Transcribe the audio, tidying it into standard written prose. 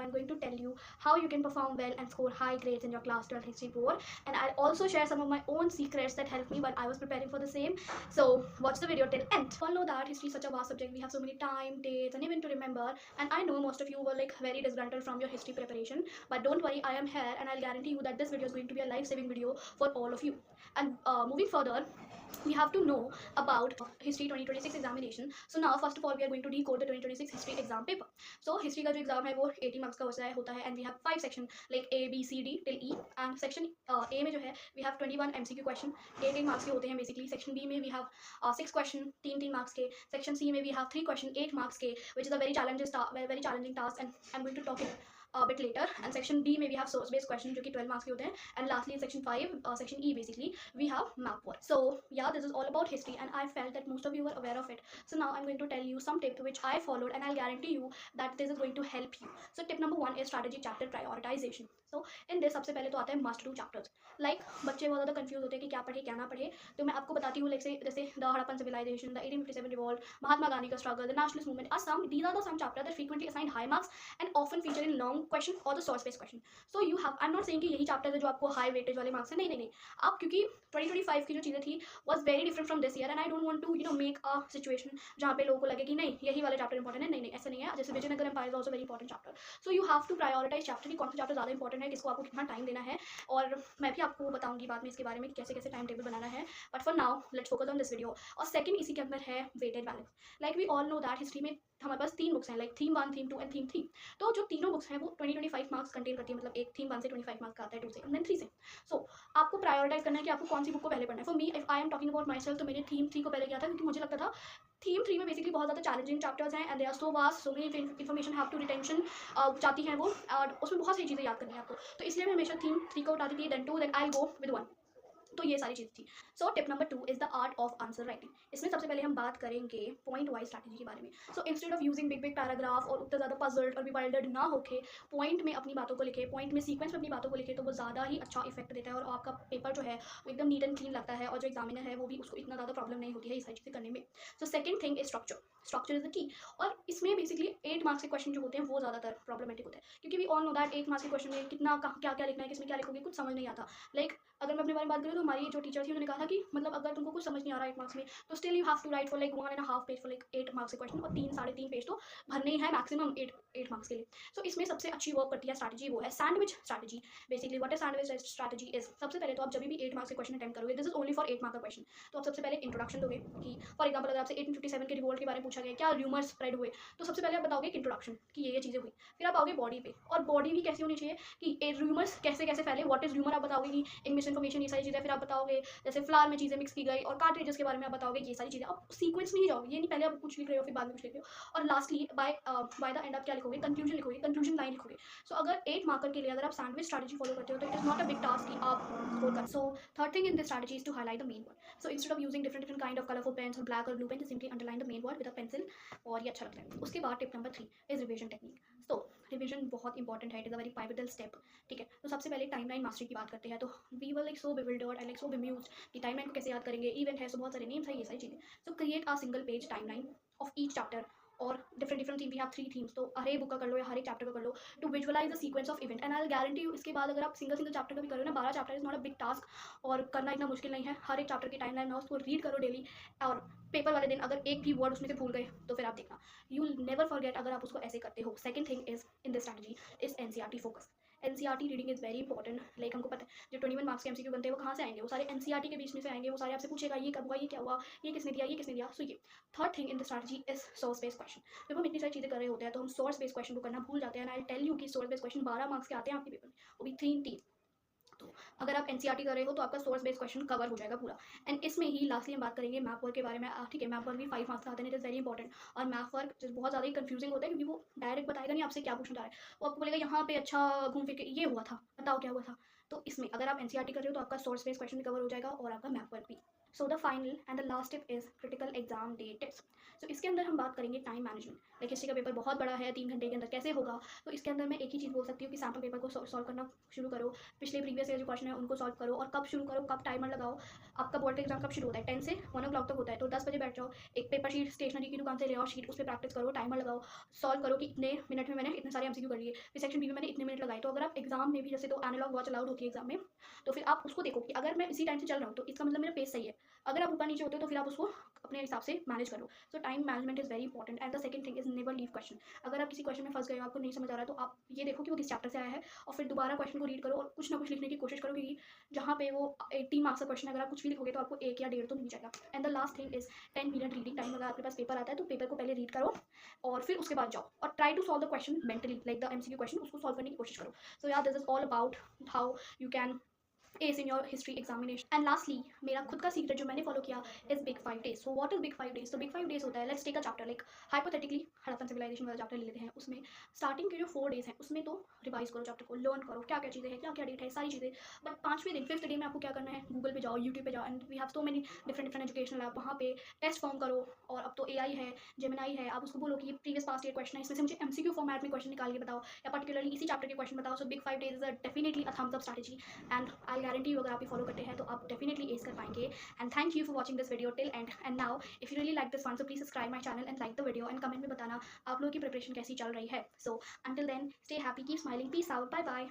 I'm going to tell you how you can perform well and score high grades in your class 12 history board. And I'll also share some of my own secrets that helped me while I was preparing for the same. So watch the video till end. We all know that history is such a vast subject. We have so many time, dates, and even to remember. And I know most of you were like very disgruntled from your history preparation. But don't worry, I am here and I'll guarantee you that this video is going to be a life-saving video for all of you. And moving further, we have to know about history 2026 examination. So now first of all we are going to decode the 2026 history exam paper. So history का जो exam है वो 80 marks का होता है and we have 5 section like A B C D till E and section A में जो है we have 21 MCQ question 8 marks के होते हैं basically. Section B में we have 6 question 3 marks के. Section C में we have 3 question 8 marks के, which is a very challenging task and I'm going to talk it a bit later. And section D में we have source based question जो कि 12 marks के होते हैं. And lastly in section 5 section E basically we have map work. So yeah, this is all about history and I felt that most of you were aware of it. So now I'm going to tell you some tips which I followed and I'll guarantee you that this is going to help you. So tip number 1 is strategy chapter prioritization. So in this सबसे पहले तो आता है must do chapters. Like बच्चे बहुत ज़्यादा confuse होते हैं कि क्या पढ़े क्या ना पढ़े. तो मैं आपको बताती हूँ जैसे the Harappan civilisation, the 1857 revolt, Mahatma Gandhi का struggle, the nationalist movement are some. These are the some chapters that frequently assigned high marks and often feature in long question or the source based question. So you have, I'm not saying कि यही chapter है जो आपको high weightage वाले marks है, नहीं आप, क्योंकि 2025 की जो चीज़ें थी was very different from this year and I don't want to make a situation जहाँ पे लोगों को लगे कि नहीं यही वाले चैप्टर इंपॉर्टेंट है. नहीं ऐसा नहीं है. जैसे Vijayanagara empire is also very important chapter. So you have to prioritise chapter कि कौन सा चैप्टर ज़्यादा इंपॉर्टेंट है, किसको आपको कितना टाइम देना है. और मैं भी आपको बताऊंगी बाद में इसके बारे में कैसे कैसे टाइम टेबल बनाना है. But for now let's focus on this video. और सेकंड इसी के अंदर है weighted balance. Like we all know that history में हमारे पास 3 बुक्स हैं like theme 1 theme 2 and theme 3. तो जो तीनों बुक्स हैं वो 20-25 मार्क्स कंटेन करती है. मतलब एक थीम 1 से 25 मार्क्स का आता है, 2 से एंड देन 3 से. सो आपको प्रायोरिटाइज करना है कि आपको कौन सी बुक को पहले पढ़ना है. For me if I am talking about my self तो मैंने थीम 3 को पहले किया था क्योंकि मुझे लगता था थीम 3 में बेसिकली बहुत ज़्यादा चैलेंजिंग चैप्टर्स हैं and they are so vast, so many information have to retention जाती हैं वो और उसमें बहुत सारी चीज़ें याद करनी है आपको. तो इसलिए मैं हमेशा थीम 3 को उठाती थी, then 2, then I go with 1. तो ये सारी चीज़ थी. So tip number 2 is the art of answer writing. इसमें सबसे पहले हम बात करेंगे पॉइंट वाइज स्ट्रैटेजी के बारे में. सो instead of using big paragraph और उतना ज़्यादा पजल्ड और विवाइल्डर्ड ना होके पॉइंट में अपनी बातों को लिखे, पॉइंट में सीक्वेंस में अपनी बातों को लिखे तो वो ज़्यादा ही अच्छा इफेक्ट देता है और आपका पेपर जो है वो एकदम नीट एंड क्लीन लगता है और जो एग्जामिनर है वो भी उसको इतना ज़्यादा प्रॉब्लम नहीं होती है ये सारी चीज़ें करने में. So second thing is structure is the key. और इसमें बेसिकली 8 मार्क्स के क्वेश्चन जो होते हैं वो ज़्यादातर प्रॉब्लमेटिक होते हैं क्योंकि we all know that 8 marks के क्वेश्चन में कितना क्या क्या लिखना है, किसमें क्या लिखोगे कुछ समझ नहीं आता. लाइक अगर मैं अपने बारे में बात करूँ तो हमारी जो टीचर थी उन्होंने कहा था कि मतलब अगर तुमको कुछ समझ नहीं आ रहा 8 मार्क्स में तो still you have to write for like 1.5 page for like 8 marks के क्वेश्चन और 3-3.5 पेज तो भरने ही है मैक्सिमम 8 मार्क्स के लिए. सो इसमें सबसे अच्छी वर्क करती है स्ट्रैटेजी, वो है sandwich strategy. Basically what is sandwich strategy is, सबसे पहले तो आप जब भी 8 मार्क्स के क्वेश्चन अटेम्प्ट करोगे, this is only for 8 mark का क्वेश्चन, तो आप सबसे पहले इंट्रोडक्शन दोगे कि फॉर एग्जाम्पल अगर आपसे 1857 के रिवोल्ट के बारे में पूछा गया क्या रूमर्स स्प्रेड हुए तो सबसे पहले आप बताओगे इंट्रोडक्शन कि ये चीज़ें हुई. फिर आप आओगे बॉडी पे और बॉडी भी कैसी होनी चाहिए कि रूमर्स कैसे कैसे फैले, व्हाट इज रूमर आप बताओगे कि एक मिस इन्फॉर्मेशन ये सारी चीज़ें. फिर आप बताओगे जैसे फ्लावर में चीज़ें मिक्स की गई और कार्ट्रिजेस के बारे में आप बताओगे ये सारी चीज़ें. आप सीक्वेंस में ही जाओगे, ये नहीं पहले आप कुछ लिख रहे हो फिर बाद में कुछ लिख रहे हो. और लास्टली बाय द एंड आप क्या लिखोगे, कंक्लूजन लिखोगे, कंक्लूजन लाइन लिखोगे. सो अगर 8 मार्कर के लिए अगर आप सैंडविच स्ट्रैटेजी फॉलो करते हो तो it is not a big task कि आप स्कोर कर. So third thing in this strategy is to highlight the main word. So instead of using different kind of colourful pens और black और blue pen, simply underline the main word with a pencil और ये अच्छा लगता है. उसके बाद tip number 3 is revision technique. तो रिविजन बहुत इंपॉर्टेंट है, it is a very pivotal step. ठीक है, तो सबसे पहले टाइमलाइन मास्टरी की बात करते हैं. तो we were like so bewildered and like so bemused कि टाइमलाइन को कैसे याद करेंगे, इवेंट है, सो बहुत सारे नेम्स है, ये सारी चीज़ें. So create a single page timeline of each chapter और different theme. We have 3 themes, तो हर एक बुक का कर लो या हर एक चैप्टर का कर लो to visualise the sequence of event. And I guarantee you इसके बाद अगर आप सिंगल चैप्टर का भी करो ना, 12 chapter is not a big task और करना इतना मुश्किल नहीं है. हर एक चैप्टर की टाइमलाइन बनाओ, उसको रीड करो डेली और पेपर वाले दिन अगर एक भी वर्ड उसमें से भूल गए तो फिर आप देखना यू विल नेवर फॉरगेट अगर आप उसको ऐसे करते हो. Second thing is in this strategy is NCERT focus. NCERT reading is very important. Like हमको पता है जो 21 मार्क्स के एमसीक्यू बनते हैं वो कहाँ से आएंगे, वो सारे एनसीईआरटी के बीच में से आएंगे. वो सारे आपसे पूछेगा ये कब हुआ, ये क्या हुआ, ये किसने दिया, ये किसने दिया. सो ये third thing in the strategy is source based question. जब हम इतनी सारी चीज़ें कर रहे होते हैं तो हम सोर्स बेस्ड क्वेश्चन को करना भूल जाते हैं. आई टेल यू कि सोर्स बेस्ड क्वेश्चन 12 मार्क्स के आते हैं आपके पेपर में, वो भी 3 तो अगर आप एनसीईआरटी कर रहे हो तो आपका सोर्स बेस्ड क्वेश्चन कवर हो जाएगा पूरा. एंड इसमें ही लास्टली हम बात करेंगे मैप वर्क के बारे में. ठीक है, मैप वर्क भी 5 मार्क्स का आता है, इट इज़ वेरी इंपॉर्टेंट. और मैप वर्क बहुत ज़्यादा ही कंफ्यूजिंग होता है क्योंकि वो डायरेक्ट बताएगा नहीं आपसे क्या पूछना चाह रहा है, वो आपको बोलेगा यहाँ पे अच्छा घूम फिर के ये हुआ था, बताओ क्या हुआ था. तो इसमें अगर आप एनसीईआरटी कर रहे हो तो आपका सोर्स बेस्ड क्वेश्चन भी कवर हो जाएगा और आपका मैप वर्क भी. So the final and the last tip is critical exam day tips. So इसके अंदर हम बात करेंगे टाइम मैनेजमेंट। लाइक हिस्ट्री का पेपर बहुत बड़ा है, 3 घंटे के अंदर कैसे होगा। तो इसके अंदर मैं एक ही चीज़ बोल सकती हूँ कि सैम्पल पेपर को सॉल्व करना शुरू करो, पिछले प्रीवियस ईयर जो क्वेश्चन है उनको सॉल्व करो, और कब शुरू करो, कब टाइमर लगाओ। आपका बोर्ड का एग्जाम कब शुरू होता है? 10 से 1 o'clock तक होता है, तो 10 बजे बैठ जाओ, एक पेपर शीट स्टेशनरी की दुकान से ले आओ, शीट उस पर प्रैक्टिस करो, टाइमर लगाओ, सॉल्व करो कि इतने मिनट में मैंने इतने सारे एमसीक्यू कर लिए, फिर सेक्शन बी में मैंने इतने मिनट लगाए। तो अगर आप एग्जाम में भी, जैसे तो एनालॉग वॉच अलाउड होती है एग्जाम में, तो फिर आप उसको देखो कि अगर मैं इसी टाइम से चल रहा हूँ तो इसका मतलब मेरा पेस सही है। अगर आप ऊपर नीचे होते हो तो फिर आप उसको अपने हिसाब से मैनेज करो। सो time management is very important. And the second thing is never leave question. अगर आप किसी क्वेश्चन में फंस गए हो, आपको नहीं समझ आ रहा है, तो आप ये देखो कि वो किस चैप्टर से आया है, और फिर दोबारा क्वेश्चन को रीड करो और कुछ ना कुछ लिखने की कोशिश करो, क्योंकि जहाँ पे वो 18 मार्क्स का क्वेश्चन, अगर आप कुछ भी लिखोगे तो आपको 1 या 1.5 तो मिल जाएगा। And the last thing is 10 minute reading time. अगर आपके पास पेपर आता है तो पेपर को पहले रीड करो और फिर उसके बाद जाओ और try to solve the question mentally, like the MCQ question, उसको सॉल्व करने की कोशिश करो। So yeah this is all about how you can ace in your history examination. And lastly, मेरा खुद का सीक्रेट जो मैंने फॉलो किया is big 5 days. So what is big 5 days? तो big 5 days होता है, let's take a chapter like hypothetically Harappan civilisation वाला चैप्टर ले लेते हैं। उसमें स्टार्टिंग के जो 4 days हैं उसमें तो रिवाइज करो चैप्टर को, लर्न करो क्या क्या चीज़ें हैं, क्या क्या डेट है, सारी चीज़ें। बट 5वें दिन 5th डे में आपको क्या करना है, गूगल पे जाओ, यूट्यूब पे जाओ, and we have so many different educational app, वहाँ पे टेस्ट फॉर्म करो। और अब तो AI है, जेमिनाई है, आप उसको बोलो कि ये प्रीवियस पास्ट ईयर क्वेश्चन है, इसमें से मुझे MCQ फॉर्मेट में क्वेश्चन निकाल के बताओ, या पर्टिकुलरली इसी चैप्टर के क्वेश्चन बताओ। So big 5 days is definitely a thumbs up strategy, and I guarantee you अगर आप ये फॉलो करते हैं तो आप डेफिनेटली एस कर पाएंगे। And thank you for watching this video till and. And now if you really like this one, so please subscribe my channel and like the video, and comment में बताना आप लोगों की प्रिपरेशन कैसी चल रही है। So until then, stay happy, keep smiling, peace out, bye bye.